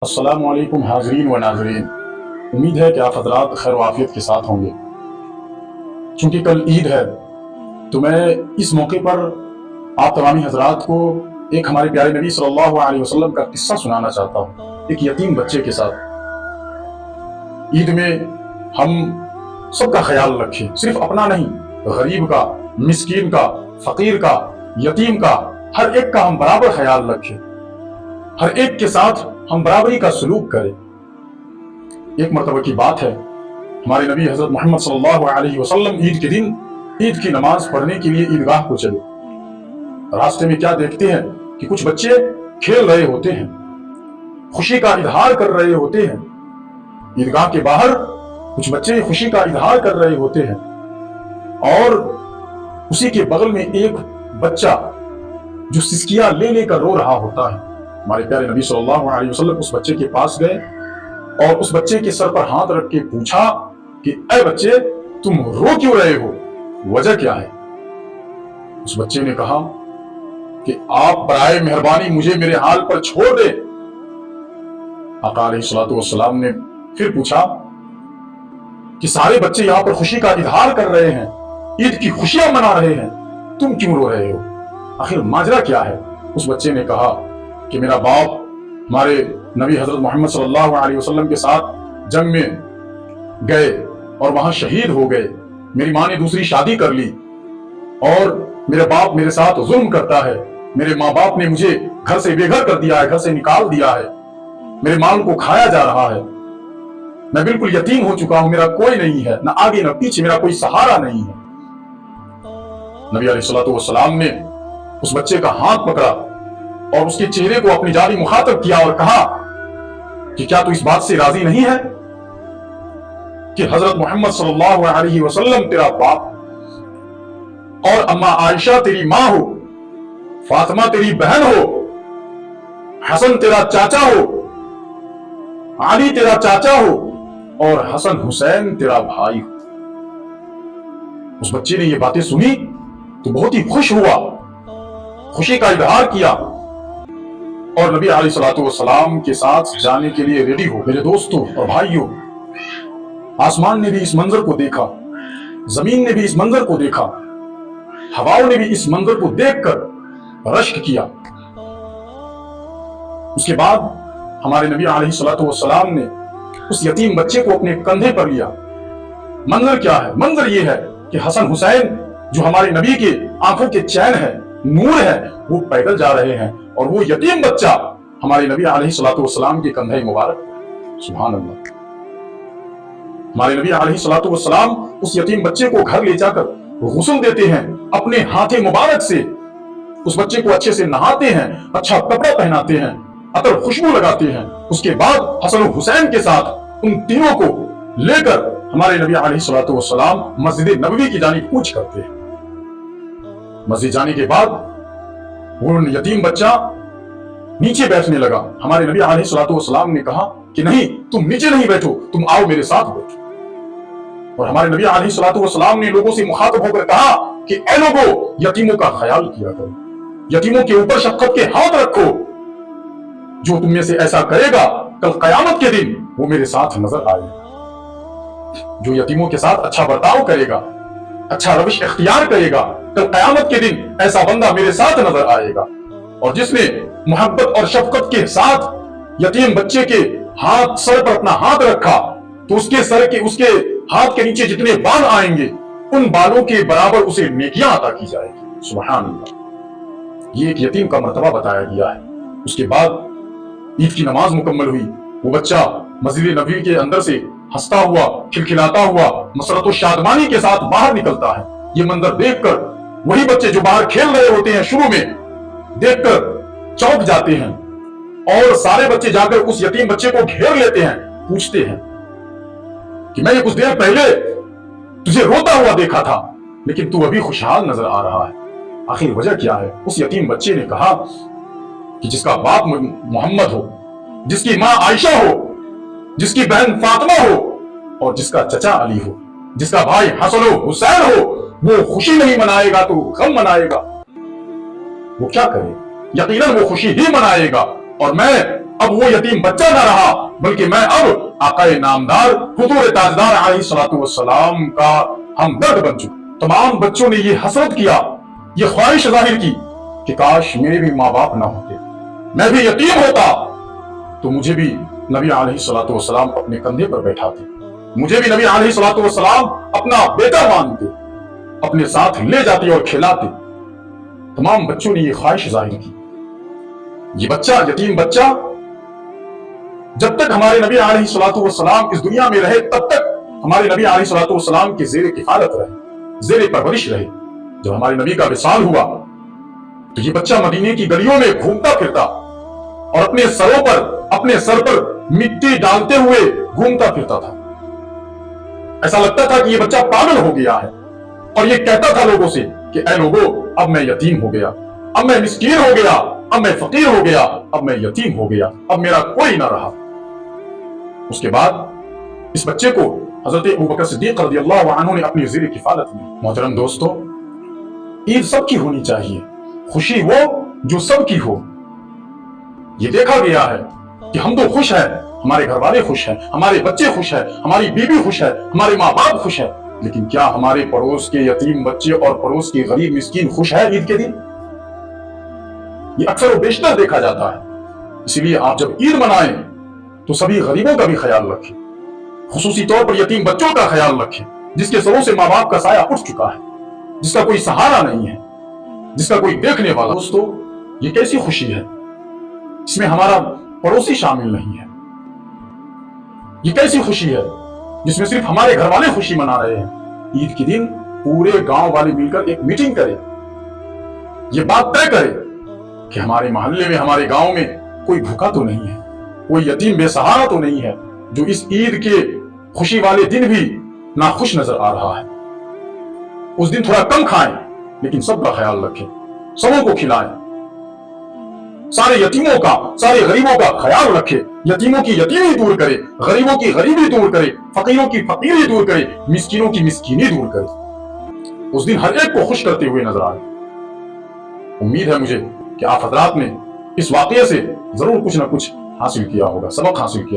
السلام علیکم حاضرین و ناظرین، امید ہے کہ آپ حضرات خیر و عافیت کے ساتھ ہوں گے۔ چونکہ کل عید ہے تو میں اس موقع پر آپ تمامی حضرات کو ایک ہمارے پیارے نبی صلی اللہ علیہ وسلم کا قصہ سنانا چاہتا ہوں، ایک یتیم بچے کے ساتھ۔ عید میں ہم سب کا خیال رکھیں، صرف اپنا نہیں، غریب کا، مسکین کا، فقیر کا، یتیم کا، ہر ایک کا ہم برابر خیال رکھیں، ہر ایک کے ساتھ ہم برابری کا سلوک کریں۔ ایک مرتبہ کی بات ہے، ہمارے نبی حضرت محمد صلی اللہ علیہ وسلم عید کے دن عید کی نماز پڑھنے کے لیے عیدگاہ کو چلے۔ راستے میں کیا دیکھتے ہیں کہ کچھ بچے کھیل رہے ہوتے ہیں، خوشی کا اظہار کر رہے ہوتے ہیں۔ عیدگاہ کے باہر کچھ بچے خوشی کا اظہار کر رہے ہوتے ہیں، اور اسی کے بغل میں ایک بچہ جو سسکیاں لے لے کر رو رہا ہوتا ہے۔ ہمارے پیارے نبی صلی اللہ علیہ وسلم اس بچے کے پاس گئے اور اس بچے کے سر پر ہاتھ رکھ کے پوچھا کہ اے بچے، تم رو کیوں رہے ہو؟ وجہ کیا ہے؟ اس بچے نے کہا کہ آپ برائے مہربانی مجھے میرے حال پر چھوڑ دیں۔ آقا علیہ الصلوۃ والسلام نے پھر پوچھا کہ سارے بچے یہاں پر خوشی کا اظہار کر رہے ہیں، عید کی خوشیاں منا رہے ہیں، تم کیوں رو رہے ہو؟ آخر ماجرا کیا ہے؟ اس بچے نے کہا کہ میرا باپ ہمارے نبی حضرت محمد صلی اللہ علیہ وسلم کے ساتھ جنگ میں گئے اور وہاں شہید ہو گئے، میری ماں نے دوسری شادی کر لی، اور میرے باپ میرے ساتھ ظلم کرتا ہے، میرے ماں باپ نے مجھے گھر سے بے گھر کر دیا ہے، گھر سے نکال دیا ہے، میرے مال کو کھایا جا رہا ہے، میں بالکل یتیم ہو چکا ہوں، میرا کوئی نہیں ہے، نہ آگے نہ پیچھے، میرا کوئی سہارا نہیں ہے۔ نبی علیہ الصلوۃ والسلام نے اس بچے کا ہاتھ پکڑا اور اس کے چہرے کو اپنی جانب مخاطب کیا اور کہا کہ کیا تو اس بات سے راضی نہیں ہے کہ حضرت محمد صلی اللہ علیہ وسلم تیرا باپ اور اماں عائشہ تیری ماں ہو، فاطمہ تیری بہن ہو، حسن تیرا چاچا ہو، علی تیرا چاچا ہو، اور حسن حسین تیرا بھائی ہو۔ اس بچے نے یہ باتیں سنی تو بہت ہی خوش ہوا، خوشی کا اظہار کیا اور نبی علیہ الصلوۃ والسلام کے ساتھ جانے کے لیے ریڈی ہو۔ میرے دوستوں اور بھائیوں، آسمان نے بھی اس منظر کو دیکھا، زمین نے بھی اس منظر کو دیکھا، ہواؤں نے بھی اس منظر کو دیکھ کر رشک کیا۔ اس کے بعد ہمارے نبی علیہ الصلوۃ والسلام نے اس یتیم بچے کو اپنے کندھے پر لیا۔ منظر کیا ہے؟ منظر یہ ہے کہ حسن حسین جو ہمارے نبی کے آنکھوں کے چین ہے، نور ہے، وہ پیدل جا رہے ہیں، اور وہ یتیم بچہ ہمارے نبی علیہ الصلوۃ والسلام کے کندھے مبارک۔ سبحان اللہ۔ ہمارے نبی علیہ الصلوۃ والسلام اس یتیم بچے کو گھر لے جا کر غسل دیتے ہیں، اپنے ہاتھ مبارک سے اس بچے کو اچھے سے نہاتے ہیں، اچھا کپڑا پہناتے ہیں، عطر خوشبو لگاتے ہیں۔ اس کے بعد حسن و حسین کے ساتھ ان تینوں کو لے کر ہمارے نبی علیہ الصلوۃ والسلام مسجد نبوی کی جانب کوچ کرتے ہیں۔ مسجد جانے کے بعد وہ یتیم بچہ نیچے بیٹھنے لگا۔ ہمارے نبی علیہ الصلوۃ والسلام نے کہا کہ نہیں، تم نیچے نہیں بیٹھو، تم آؤ میرے ساتھ بیٹھو۔ اور ہمارے نبی علیہ الصلوۃ والسلام نے لوگوں سے مخاطب ہو کر کہا کہ اے لوگوں، یتیموں کا خیال کیا کرو، یتیموں کے اوپر شفقت کے ہاتھ رکھو، جو تم میں سے ایسا کرے گا کل قیامت کے دن وہ میرے ساتھ نظر آئے گا۔ جو یتیموں کے ساتھ اچھا برتاؤ کرے گا، اچھا روش اختیار کرے گا، کل قیامت کے دن ایسا بندہ میرے ساتھ نظر آئے گا۔ اور جس نے محبت اور شفقت کے ساتھ یتیم بچے کے ہاتھ سر پر اپنا ہاتھ رکھا تو اس کے ہاتھ کے نیچے جتنے بال آئیں گے ان بالوں کے برابر اسے نیکیاں عطا کی جائے گی۔ سبحان اللہ۔ یہ ایک یتیم کا مرتبہ بتایا گیا ہے۔ اس کے بعد عید کی نماز مکمل ہوئی، وہ بچہ مسجد نبوی کے اندر سے ہنستا ہوا، کھلکھلاتا ہوا، مسرت و شادمانی کے ساتھ باہر نکلتا ہے۔ یہ منظر دیکھ کر وہی بچے جو باہر کھیل رہے ہوتے ہیں شروع میں، دیکھ کر چونک جاتے ہیں، اور سارے بچے جا کر اس یتیم بچے کو گھیر لیتے ہیں، پوچھتے ہیں کہ میں یہ کچھ دیر پہلے تجھے روتا ہوا دیکھا تھا، لیکن تو ابھی خوشحال نظر آ رہا ہے، آخر وجہ کیا ہے؟ اس یتیم بچے نے کہا کہ جس کا باپ محمد ہو، جس کی ماں عائشہ ہو، جس کی بہن فاطمہ ہو، اور جس کا چچا علی ہو، جس کا بھائی حسن و حسین ہو، وہ خوشی نہیں منائے گا تو غم منائے گا۔ وہ کیا کرے؟ یقیناً وہ خوشی ہی منائے گا، اور میں اب وہ یتیم بچہ نہ رہا، بلکہ میں اب آقائے نامدار حضور تاجدار علیہ الصلوۃ والسلام کا ہمدرد بن چکا۔ تمام بچوں نے یہ حسرت کیا، یہ خواہش ظاہر کی کہ کاش میرے بھی ماں باپ نہ ہوتے، میں بھی یتیم ہوتا تو مجھے بھی نبی علیہ الصلوۃ والسلام اپنے کندھے پر بیٹھاتے، مجھے بھی نبی علیہ الصلوۃ والسلام اپنا بیٹا مانتے، اپنے ساتھ لے جاتے اور کھلاتے۔ تمام بچوں نے یہ خواہش ظاہر کی۔ یہ بچہ، یتیم بچہ، جب تک ہمارے نبی علیہ الصلوۃ والسلام اس دنیا میں رہے تب تک ہمارے نبی علیہ الصلوۃ والسلام کے زیر کفالت رہے، زیر پرورش رہے۔ جب ہمارے نبی کا وصال ہوا تو یہ بچہ مدینے کی گلیوں میں گھومتا پھرتا اور اپنے سر پر مٹی ڈالتے ہوئے گھومتا پھرتا تھا۔ ایسا لگتا تھا کہ یہ بچہ پاگل ہو گیا ہے، اور یہ کہتا تھا لوگوں سے کہ اے لوگو، اب میں یتیم ہو گیا، اب میں مسکین ہو گیا، اب میں فقیر ہو گیا، اب میں یتیم ہو گیا، اب میرا کوئی نہ رہا۔ اس کے بعد اس بچے کو حضرت ابوبکر صدیق رضی اللہ عنہ نے اپنی زیر کفالت میں۔ محترم دوستو، عید سب کی ہونی چاہیے، خوشی وہ جو سب کی ہو۔ یہ دیکھا گیا ہے کہ ہم تو خوش ہیں، ہمارے گھر والے خوش ہیں، ہمارے بچے خوش ہیں، ہماری بیوی خوش ہے، ہمارے ماں باپ خوش ہیں، لیکن کیا ہمارے پڑوس کے یتیم بچے اور پڑوس کے غریب مسکین خوش ہے عید کے دن؟ یہ اکثر و بیشتر دیکھا جاتا ہے۔ اسی لیے آپ جب عید منائیں تو سبھی غریبوں کا بھی خیال رکھیں، خصوصی طور پر یتیم بچوں کا خیال رکھیں، جس کے سروں سے ماں باپ کا سایہ اٹھ چکا ہے، جس کا کوئی سہارا نہیں ہے، جس کا کوئی دیکھنے والا۔ دوستو، یہ کیسی خوشی ہے، اس میں ہمارا پڑوسی شامل نہیں ہے۔ یہ کیسی خوشی ہے جس میں صرف ہمارے گھر والے خوشی منا رہے ہیں۔ عید کے دن پورے گاؤں والے مل کر ایک میٹنگ کرے، یہ بات طے کرے کہ ہمارے محلے میں، ہمارے گاؤں میں کوئی بھوکا تو نہیں ہے، کوئی یتیم بے سہارا تو نہیں ہے جو اس عید کے خوشی والے دن بھی ناخوش نظر آ رہا ہے۔ اس دن تھوڑا کم کھائیں، لیکن سب کا خیال رکھیں، سبوں کو کھلائیں، سارے یتیموں کا، سارے غریبوں کا خیال رکھے، یتیموں کی یتیمی دور کرے، غریبوں کی غریبی دور کرے، فقیروں کی فقیری دور کرے، مسکینوں کی مسکینی دور کرے۔ اس دن ہر ایک کو خوش کرتے ہوئے نظر آئے۔ امید ہے مجھے کہ آپ حضرات نے اس واقعے سے ضرور کچھ نہ کچھ حاصل کیا ہوگا، سبق حاصل کیا ہوگا۔